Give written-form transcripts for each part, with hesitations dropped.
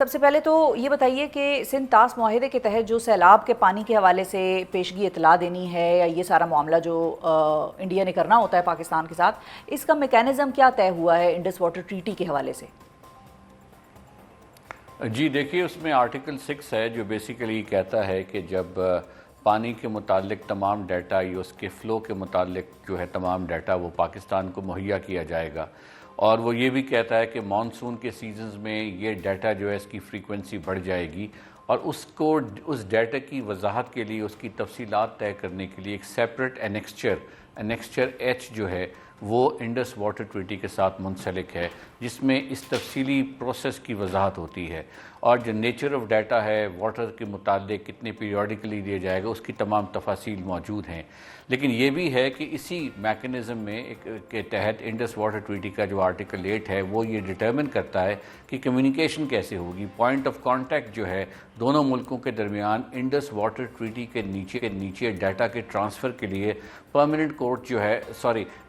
سب سے پہلے تو یہ بتائیے کہ سندھ طاس معاہدے کے تحت جو سیلاب کے پانی کے حوالے سے پیشگی اطلاع دینی ہے یا یہ سارا معاملہ جو انڈیا نے کرنا ہوتا ہے پاکستان کے ساتھ، اس کا میکینزم کیا طے ہوا ہے انڈس واٹر ٹریٹی کے حوالے سے؟ جی دیکھیے، اس میں آرٹیکل 6 ہے جو بیسیکلی کہتا ہے کہ جب پانی کے متعلق تمام ڈیٹا یا اس کے فلو کے متعلق جو ہے تمام ڈیٹا وہ پاکستان کو مہیا کیا جائے گا، اور وہ یہ بھی کہتا ہے کہ مانسون کے سیزنز میں یہ ڈیٹا جو ہے اس کی فریکوینسی بڑھ جائے گی، اور اس ڈیٹا کی وضاحت کے لیے، اس کی تفصیلات طے کرنے کے لیے ایک سیپریٹ انیکسچر ایچ جو ہے وہ انڈس واٹر ٹریٹی کے ساتھ منسلک ہے، جس میں اس تفصیلی پروسیس کی وضاحت ہوتی ہے، اور جو نیچر آف ڈیٹا ہے واٹر کے متعلق کتنے پیریوڈیکلی دیا جائے گا اس کی تمام تفاصیل موجود ہیں۔ لیکن یہ بھی ہے کہ اسی میکنزم میں کے تحت انڈس واٹر ٹریٹی کا جو آرٹیکل 8 ہے وہ یہ ڈٹرمن کرتا ہے کہ کمیونیکیشن کیسے ہوگی، پوائنٹ آف کانٹیکٹ جو ہے دونوں ملکوں کے درمیان انڈس واٹر ٹریٹی کے نیچے ڈیٹا کے ٹرانسفر کے لیے پرماننٹ کورٹ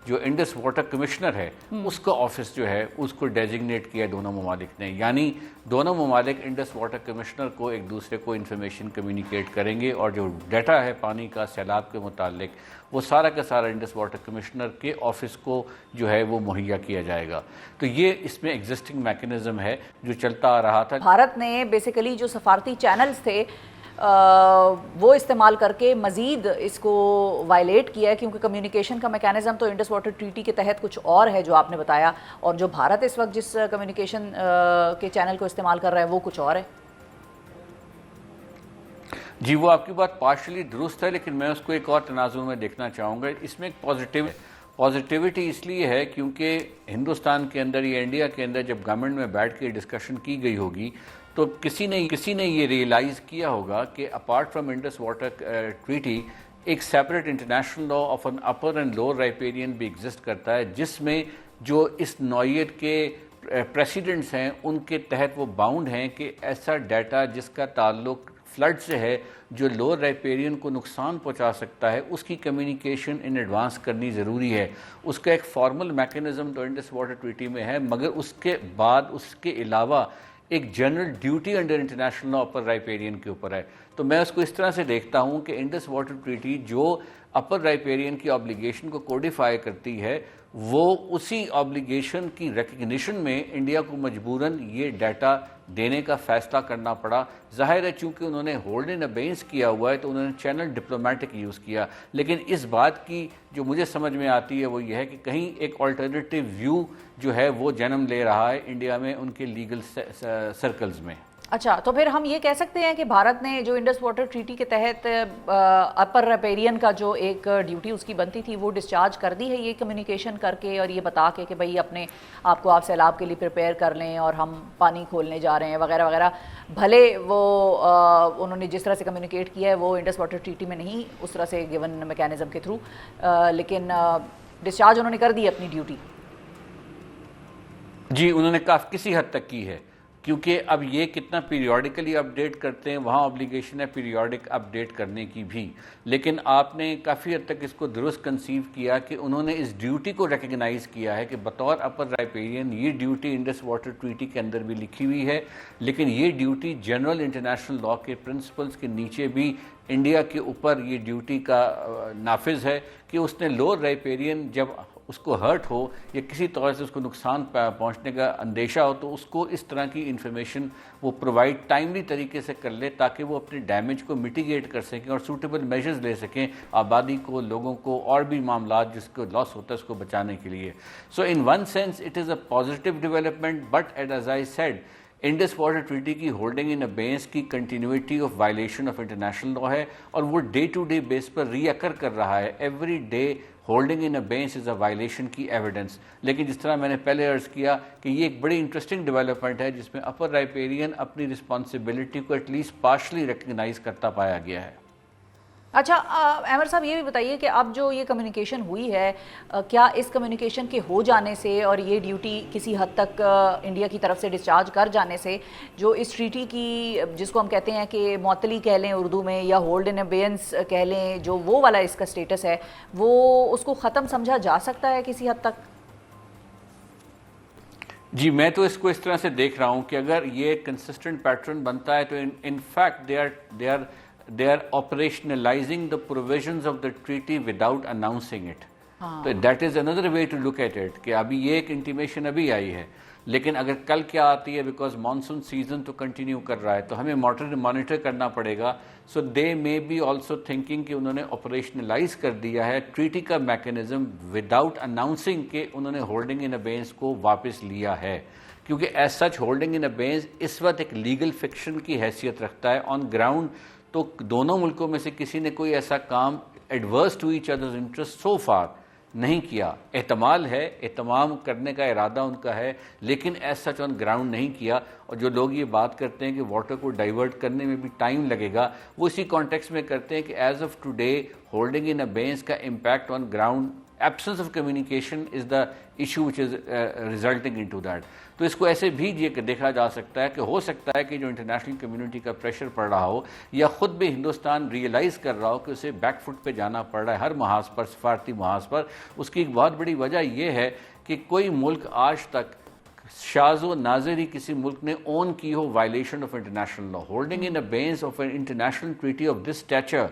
جو انڈس واٹر کمشنر ہے اس کا آفس جو ہے اس کو ڈیزگنیٹ کیا دونوں ممالک نے، یعنی دونوں ممالک انڈس واٹر کمشنر کو ایک دوسرے کو انفارمیشن کمیونیکیٹ کریں گے، اور جو ڈیٹا ہے پانی کا سیلاب کے متعلق وہ سارا کا سارا انڈس واٹر کمشنر کے آفس کو جو ہے وہ مہیا کیا جائے گا۔ تو یہ اس میں ایگزسٹنگ میکنزم ہے جو چلتا آ رہا تھا۔ بھارت نے بیسیکلی جو سفارتی چینلز تھے وہ استعمال کر کے مزید اس کو وائلیٹ کیا ہے، کیونکہ کمیونیکیشن کا میکینزم تو انڈس واٹر ٹریٹی کے تحت کچھ اور ہے جو آپ نے بتایا، اور جو بھارت اس وقت جس کمیونیکیشن کے چینل کو استعمال کر رہا ہے وہ کچھ اور ہے۔ جی وہ آپ کی بات پارشلی درست ہے، لیکن میں اس کو ایک اور تناظر میں دیکھنا چاہوں گا۔ اس میں ایک پازیٹیوٹی اس لیے ہے کیونکہ ہندوستان کے اندر یا انڈیا کے اندر جب گورنمنٹ میں بیٹھ کے ڈسکشن کی گئی ہوگی تو کسی نے یہ ریئلائز کیا ہوگا کہ apart from Indus water treaty ایک separate international law of an upper and lower riparian بھی ایگزسٹ کرتا ہے، جس میں جو اس نوعیت کے پریسیڈنٹس ہیں ان کے تحت وہ باؤنڈ ہیں کہ ایسا ڈیٹا جس کا تعلق فلڈ سے ہے جو لوور رائپیرین کو نقصان پہنچا سکتا ہے اس کی کمیونیکیشن ان ایڈوانس کرنی ضروری ہے۔ اس کا ایک فارمل میکنزم تو انڈس واٹر ٹریٹی میں ہے، مگر اس کے بعد اس کے علاوہ ایک general duty under international law upper riparian کے اوپر ہے۔ تو میں اس کو اس طرح سے دیکھتا ہوں کہ انڈس واٹر ٹریٹی جو اپر رائپیرین کی آبلیگیشن کو کوڈیفائی کرتی ہے وہ اسی آبلیگیشن کی ریکگنیشن میں انڈیا کو مجبوراً یہ ڈیٹا دینے کا فیصلہ کرنا پڑا۔ ظاہر ہے چونکہ انہوں نے ہولڈ ان ابینس کیا ہوا ہے تو انہوں نے چینل ڈپلومیٹک یوز کیا، لیکن اس بات کی جو مجھے سمجھ میں آتی ہے وہ یہ ہے کہ کہیں ایک آلٹرنیٹیو ویو جو ہے وہ جنم لے رہا ہے انڈیا میں ان کے لیگل سرکلز میں۔ اچھا، تو پھر ہم یہ کہہ سکتے ہیں کہ بھارت نے جو انڈس واٹر ٹریٹی کے تحت اپر ریپیرین کا جو ایک ڈیوٹی اس کی بنتی تھی وہ ڈسچارج کر دی ہے، یہ کمیونیکیشن کر کے اور یہ بتا کے کہ بھئی اپنے آپ کو آپ سیلاب کے لیے پریپیئر کر لیں اور ہم پانی کھولنے جا رہے ہیں وغیرہ وغیرہ۔ بھلے وہ انہوں نے جس طرح سے کمیونیکیٹ کیا ہے وہ انڈس واٹر ٹریٹی میں نہیں اس طرح سے گیون میکینزم کے تھرو، لیکن ڈسچارج انہوں نے کر دی اپنی ڈیوٹی۔ جی انہوں نے کسی حد تک کی ہے، کیونکہ اب یہ کتنا پیریوڈیکلی اپڈیٹ کرتے ہیں وہاں اوبلیگیشن ہے پیریوڈک اپڈیٹ کرنے کی بھی، لیکن آپ نے کافی حد تک اس کو درست کنسیو کیا کہ انہوں نے اس ڈیوٹی کو ریکگنائز کیا ہے کہ بطور اپر رائپیرین یہ ڈیوٹی انڈس واٹر ٹریٹی کے اندر بھی لکھی ہوئی ہے، لیکن یہ ڈیوٹی جنرل انٹرنیشنل لا کے پرنسپلز کے نیچے بھی انڈیا کے اوپر یہ ڈیوٹی کا نافذ ہے کہ اس نے لوور رائپیرین جب اس کو ہرٹ ہو یا کسی طور سے اس کو نقصان پہنچنے کا اندیشہ ہو تو اس کو اس طرح کی انفارمیشن وہ پرووائڈ ٹائملی طریقے سے کر لے تاکہ وہ اپنے ڈیمیج کو میٹیگیٹ کر سکیں اور سوٹیبل میجرز لے سکیں آبادی کو، لوگوں کو، اور بھی معاملات جس کو لاس ہوتا ہے اس کو بچانے کے لیے۔ So in one sense it is a positive development, but as I said Indus water treaty کی ہولڈنگ ان ابینس کی continuity of violation of international law ہے، اور وہ ڈے ٹو ڈے بیس پر ری اکر کر رہا ہے۔ Every day holding in abeyance is a violation کی ایویڈنس، لیکن جس طرح میں نے پہلے عرض کیا کہ یہ ایک بڑی انٹرسٹنگ ڈیولپمنٹ ہے جس میں اپر رائپیرین اپنی رسپانسبلٹی کو ایٹ لیسٹ پارشلی ریکگنائز کرتا پایا گیا ہے۔ اچھا عامر صاحب یہ بھی بتائیے کہ اب جو یہ کمیونیکیشن ہوئی ہے کیا اس کمیونیکیشن کے ہو جانے سے اور یہ ڈیوٹی کسی حد تک انڈیا کی طرف سے ڈسچارج کر جانے سے جو اس ٹریٹی کی جس کو ہم کہتے ہیں کہ معطلی کہہ لیں اردو میں یا ہولڈ ان ابینس کہہ لیں جو وہ والا اس کا سٹیٹس ہے وہ اس کو ختم سمجھا جا سکتا ہے کسی حد تک؟ جی میں تو اس کو اس طرح سے دیکھ رہا ہوں کہ اگر یہ کنسسٹنٹ پیٹرن بنتا ہے تو in fact they are operationalizing the provisions of the treaty without announcing it. تو that is another way to look at it کہ ابھی یہ ایک انٹیمیشن ابھی آئی ہے، لیکن اگر کل کیا آتی ہے، بیکاز مانسون سیزن تو کنٹینیو کر رہا ہے تو ہمیں مانیٹر کرنا پڑے گا. سو دے مے بی آلسو تھنکنگ کہ انہوں نے آپریشنلائز کر دیا ہے ٹریٹی کا میکینزم وداؤٹ اناؤنسنگ کہ انہوں نے ہولڈنگ ان ابینس کو واپس لیا ہے، کیونکہ ایز سچ ہولڈنگ ان ابینس اس وقت ایک لیگل فکشن کی حیثیت رکھتا ہے. آن گراؤنڈ تو دونوں ملکوں میں سے کسی نے کوئی ایسا کام adverse to each other's interest so far نہیں کیا. احتمال ہے، اہتمام کرنے کا ارادہ ان کا ہے، لیکن ایز سچ آن گراؤنڈ نہیں کیا. اور جو لوگ یہ بات کرتے ہیں کہ واٹر کو ڈائیورٹ کرنے میں بھی ٹائم لگے گا، وہ اسی کانٹیکس میں کرتے ہیں کہ as of today holding in abeyance کا impact on ground, absence of communication is the issue which is resulting in to that. تو اس کو ایسے بھی دیکھا جا سکتا ہے کہ ہو سکتا ہے کہ جو انٹرنیشنل کمیونٹی کا پریشر پڑ رہا ہو یا خود بھی ہندوستان ریئلائز کر رہا ہو کہ اسے بیک فٹ پہ جانا پڑ رہا ہے ہر محاذ پر، سفارتی محاذ پر. اس کی ایک بہت بڑی وجہ یہ ہے کہ کوئی ملک آج تک شاذ و ناظر ہی کسی ملک نے اون کی ہو violation of international law. Holding in abeyance of an international treaty of this stature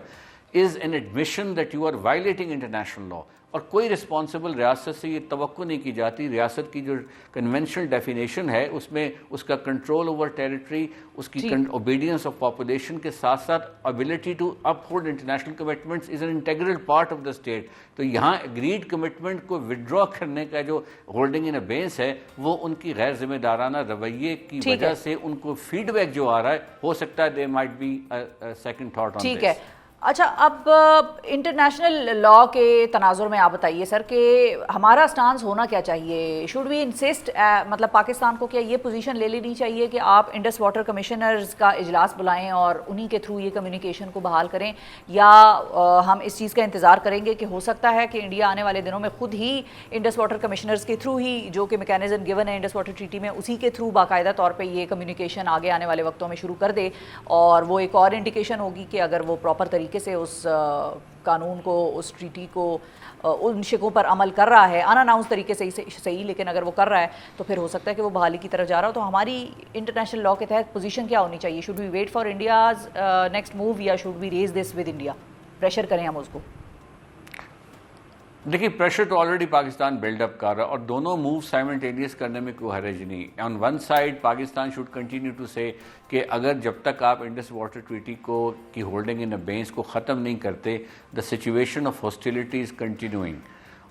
is an admission that you are violating international law. اور کوئی رسپانسبل ریاست سے یہ توقع نہیں کی جاتی. ریاست کی جو کنونشنل ڈیفینیشن ہے اس میں اس کا کنٹرول اوور ٹیریٹری، اس کی اوبیڈینس آف پاپولیشن کے ساتھ ساتھ ability to up hold international commitments is an integral part of the state. تو یہاں اگریڈ کمٹمنٹ کو ودرا کرنے کا جو ہولڈنگ ان ابینس ہے وہ ان کی غیر ذمہ دارانہ رویے کی وجہ سے ان کو فیڈ بیک جو آ رہا ہے ہو سکتا ہے they might be second thought on this. اچھا، اب انٹرنیشنل لاء کے تناظر میں آپ بتائیے سر کہ ہمارا سٹانس ہونا کیا چاہیے؟ شوڈ وی انسسٹ، مطلب پاکستان کو کیا یہ پوزیشن لے لینی چاہیے کہ آپ انڈس واٹر کمشنرز کا اجلاس بلائیں اور انہی کے تھرو یہ کمیونیکیشن کو بحال کریں، یا ہم اس چیز کا انتظار کریں گے کہ ہو سکتا ہے کہ انڈیا آنے والے دنوں میں خود ہی انڈس واٹر کمشنرز کے تھرو ہی جو کہ میکینزم گیون ہے انڈس واٹر ٹریٹی میں اسی کے تھرو باقاعدہ طور پہ یہ کمیونیکیشن آگے آنے والے وقتوں میں شروع کر دے؟ اور وہ ایک اور انڈیکیشن ہوگی کہ اگر وہ پراپر طریقے سے اس قانون کو، اس ٹریٹی کو ان شکوں پر عمل کر رہا ہے، ان اناؤنس طریقے سے صحیح، لیکن اگر وہ کر رہا ہے تو پھر ہو سکتا ہے کہ وہ بحالی کی طرف جا رہا ہو. تو ہماری انٹرنیشنل لاء کے تحت پوزیشن کیا ہونی چاہیے؟ Should we wait for India's next move یا should we raise this with India? Pressure کریں ہم اس کو. دیکھیے پریشر تو آلریڈی پاکستان بلڈ اپ کر رہا ہے اور دونوں موو سائملٹینیس کرنے میں کوئی حرج نہیں. On one side Pakistan should continue to say کہ اگر جب تک آپ انڈس واٹر ٹریٹی کی ہولڈنگ ان ابینس کو ختم نہیں کرتے، the situation of hostility is continuing.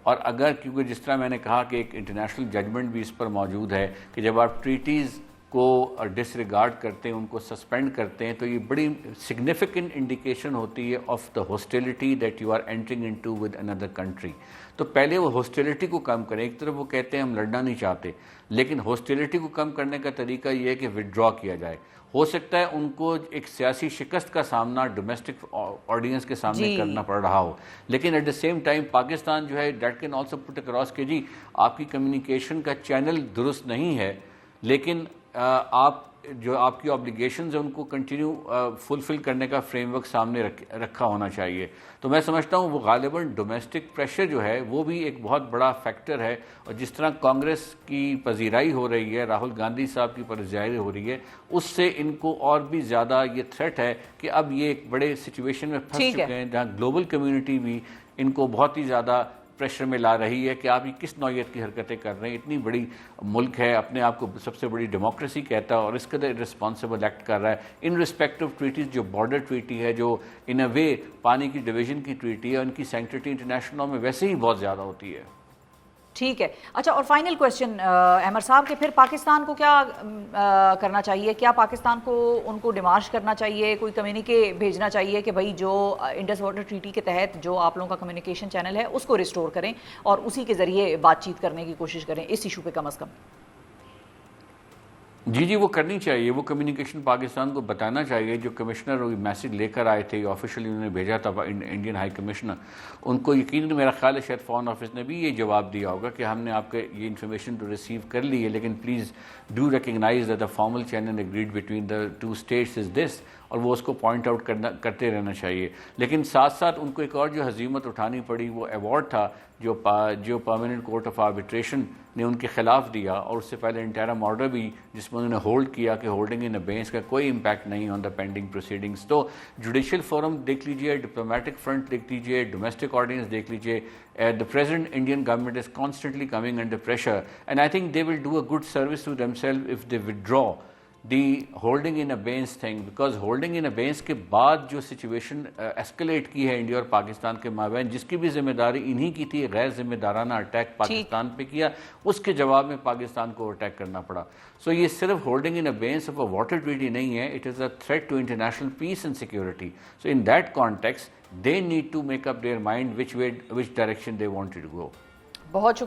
اور اگر کیونکہ جس طرح میں نے کہا کہ ایک انٹرنیشنل ججمنٹ بھی اس پر موجود ہے کہ جب آپ ٹریٹیز کو ڈس ریگارڈ کرتے ہیں، ان کو سسپینڈ کرتے ہیں، تو یہ بڑی سگنیفیکنٹ انڈیکیشن ہوتی ہے of the hostility that you are entering into with another country. تو پہلے وہ ہاسٹیلٹی کو کم کریں. ایک طرف وہ کہتے ہیں ہم لڑنا نہیں چاہتے، لیکن ہاسٹیلٹی کو کم کرنے کا طریقہ یہ ہے کہ ودرا کیا جائے. ہو سکتا ہے ان کو ایک سیاسی شکست کا سامنا ڈومیسٹک آڈینس کے سامنے کرنا پڑ رہا ہو، لیکن at the same time Pakistan جو ہے that can also put across کہ جی آپ کی کمیونیکیشن کا چینل درست نہیں ہے، لیکن آپ جو آپ کی آبلیگیشنز ہیں ان کو کنٹینیو فلفل کرنے کا فریم ورک سامنے رکھا ہونا چاہیے. تو میں سمجھتا ہوں وہ غالباً ڈومیسٹک پریشر جو ہے وہ بھی ایک بہت بڑا فیکٹر ہے. اور جس طرح کانگریس کی پذیرائی ہو رہی ہے، راہل گاندھی صاحب کی پذیرائی ہو رہی ہے، اس سے ان کو اور بھی زیادہ یہ تھریٹ ہے کہ اب یہ ایک بڑے سچویشن میں پھنس چکے ہیں جہاں گلوبل کمیونٹی بھی ان کو بہت ہی زیادہ پریشر میں لا رہی ہے کہ آپ یہ کس نوعیت کی حرکتیں کر رہے ہیں. اتنی بڑی ملک ہے، اپنے آپ کو سب سے بڑی ڈیموکریسی کہتا ہے اور اس قدر رسپانسبل ایکٹ کر رہا ہے ان ریسپیکٹ آف ٹریٹیز. جو بارڈر ٹریٹی ہے، جو ان اے وے پانی کی ڈویژن کی ٹریٹی ہے، ان کی سینکٹریٹی انٹرنیشنل لاء میں ویسے ہی بہت زیادہ ہوتی ہے. ٹھیک ہے. اچھا، اور فائنل کویسچن احمد صاحب کہ پھر پاکستان کو کیا کرنا چاہیے؟ کیا پاکستان کو ان کو ڈیمارش کرنا چاہیے، کوئی کمیونیکے بھیجنا چاہیے کہ بھائی جو انڈس واٹر ٹریٹی کے تحت جو آپ لوگوں کا کمیونیکیشن چینل ہے اس کو ریسٹور کریں اور اسی کے ذریعے بات چیت کرنے کی کوشش کریں اس ایشو پہ کم از کم؟ جی وہ کرنی چاہیے. وہ کمیونیکیشن پاکستان کو بتانا چاہیے. جو کمشنر وہ میسیج لے کر آئے تھے، آفیشلی انہوں نے بھیجا تھا انڈین ہائی کمشنر، ان کو یقیناً میرا خیال ہے شاید فارن آفس نے بھی یہ جواب دیا ہوگا کہ ہم نے آپ کے یہ انفارمیشن تو ریسیو کر لی ہے، لیکن please do recognise that the formal channel agreed between the two states is this, اور وہ اس کو پوائنٹ آؤٹ کرتے رہنا چاہیے. لیکن ساتھ ساتھ ان کو ایک اور جو ہزیمت اٹھانی پڑی وہ ایوارڈ تھا جو پرماننٹ کورٹ آف آربیٹریشن نے ان کے خلاف دیا, اور اس سے پہلے انٹرم آرڈر بھی جس میں انہوں نے ہولڈ کیا کہ ہولڈنگ ان ابینس کا کوئی امپیکٹ نہیں آن دا پینڈنگ پروسیڈنگس. تو جوڈیشل فورم دیکھ لیجئے, ڈپلومیٹک فرنٹ دیکھ لیجئے, ڈومیسٹک آڈینس دیکھ لیجئے. The present Indian government is constantly coming under pressure, and I think they will do a good service to themselves if they withdraw the holding in abeyance thing, because holding in abeyance کے بعد جو situation skillet کی ہے India اور پاکستان کے مابین, جس کی بھی ذمہ داری انہی کی تھی, غیر ذمہ دارانہ اٹیک پاکستان پہ کیا, اس کے جواب میں پاکستان کو اٹیک کرنا پڑا. سو یہ صرف holding in abeyance of a water treaty نہیں ہے, it is a threat to international peace and security. So in that context they need to make up their mind which direction they wanted to go. بہت شکریہ.